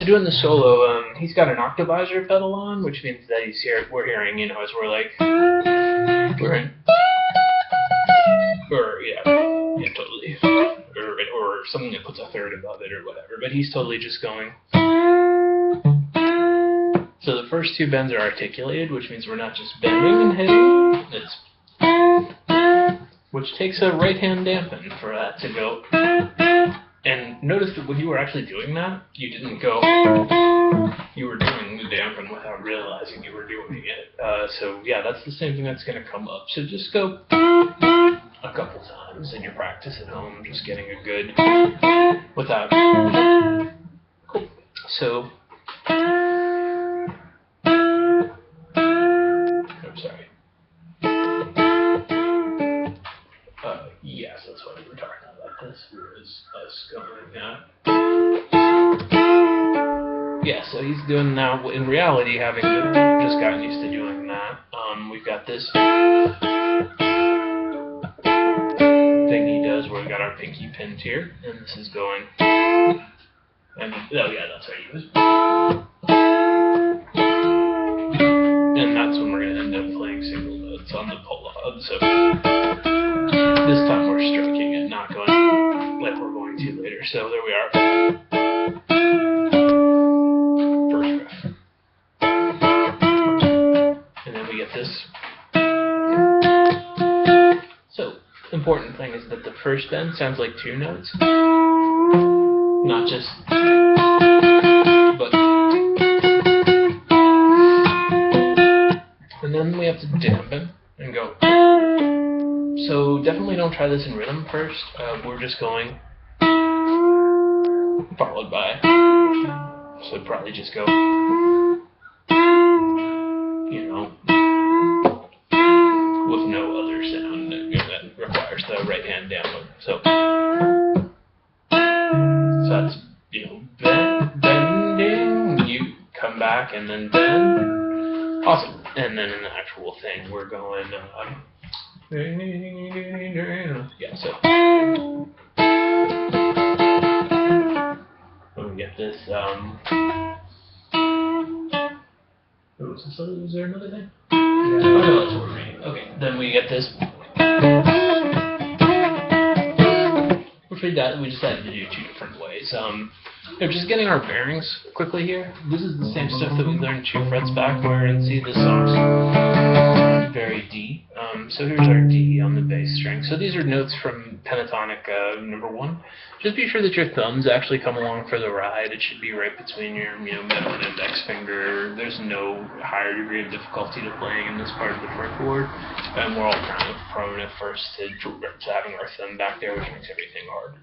So doing the solo, he's got an octavizer pedal on, which means that we're hearing, you know, as we're like, we're in, or yeah, totally, or something that puts a third above it or whatever. But he's totally just going. So the first two bends are articulated, which means we're not just bending and hitting. It's which takes a right hand dampen for that to go. And notice that when you were actually doing that, you didn't go. You were doing the dampen without realizing you were doing it. So yeah, that's the same thing that's going to come up. So just go a couple times in your practice at home, just getting a good without. Cool. So. I'm sorry. Yes, that's what we were talking about. This was us going yeah, so he's doing now, in reality, having just gotten used to doing that. We've got this thing he does where we got our pinky pinned here, and this is going, and oh yeah, that's right, he was. And that's when we're going to end up playing single notes on the pull-out. So this time we're stroking it, not going like we're going to later. So there we are. First breath. And then we get this. So, important thing is that the first bend sounds like two notes. Not just, but. And then we have to dampen and go. So definitely don't try this in rhythm first. We're just going followed by. So probably just go, you know, with no other sound that requires the right hand dampen. So that's, you know, bending. You come back and then bend. Awesome. And then in the actual thing, we're going. Yeah, so when we get this, is there another thing? Yeah. Oh no, that's what we're reading. Okay, then we get this, which we decided to do two different ways. Just getting our bearings quickly here. This is the same stuff that we learned 2 frets backward, and see the song's very D. So here's our D on the bass string. So these are notes from pentatonic number 1. Just be sure that your thumbs actually come along for the ride. It should be right between your middle and index finger. There's no higher degree of difficulty to playing in this part of the fretboard. And we're all kind of prone at first to having our thumb back there, which makes everything harder.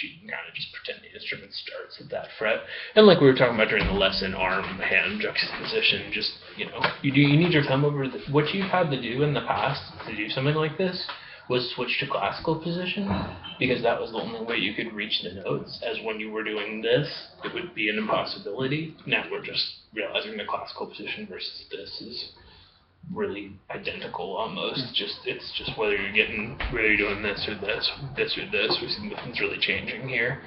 You can kind of just pretend the instrument starts at that fret. And like we were talking about during the lesson, arm-hand juxtaposition, just, you need your thumb over what you've had to do in the past to do something like this was switch to classical position, because that was the only way you could reach the notes, as when you were doing this, it would be an impossibility. Now we're just realizing the classical position versus this is really identical almost. It's just whether you're doing this or this or this. We see nothing's really changing here.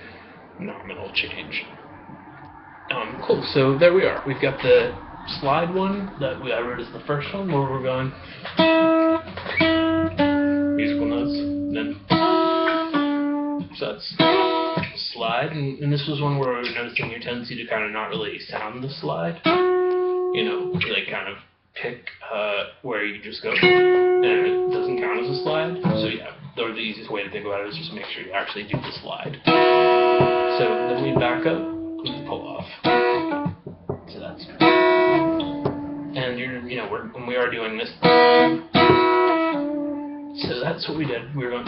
Nominal change. Cool. So there we are. We've got the slide one that I wrote as the first one, where we're going musical notes. Then so that's slide, and this was one where we were noticing your tendency to kind of not really sound the slide. Like kind of pick where you just go, and it doesn't count as a slide. So yeah, the easiest way to think about it is just make sure you actually do the slide. So then we back up and pull off. So that's, and we are doing this. So that's what we did. We were going,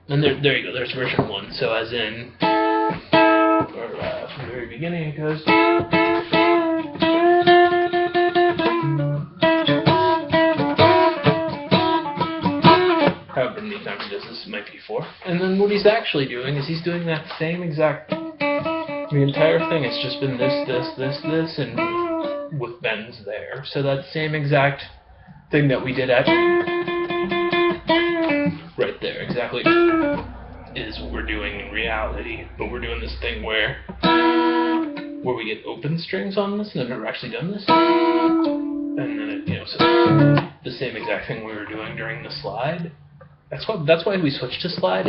and there you go. There's version 1. So as in. From the very beginning it goes. However many times he does this, might be 4. And then what he's actually doing is he's doing that same exact. The entire thing has just been this, and with bends there. So that same exact thing that we did at right there, exactly. is what we're doing in reality, but we're doing this thing where we get open strings on this, and I've never actually done this. And then it, so the same exact thing we were doing during the slide. That's why we switched to slide.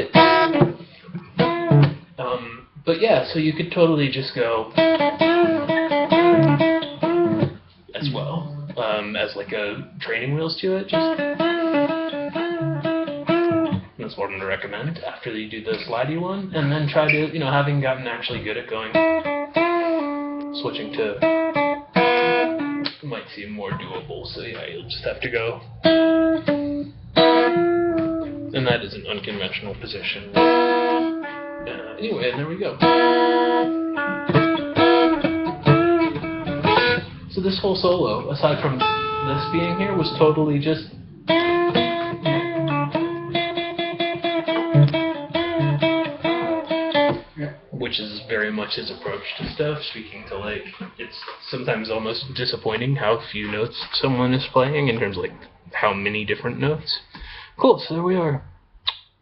But yeah, so you could totally just go as well, as like a training wheels to it. That's what I'm going to recommend after you do the slidey one, and then try to, having gotten actually good at going, switching to might seem more doable. So yeah, you'll just have to go, and that is an unconventional position. Anyway, and there we go. So this whole solo, aside from this being here, was totally just which is very much his approach to stuff, speaking to it's sometimes almost disappointing how few notes someone is playing in terms of how many different notes. Cool, so there we are.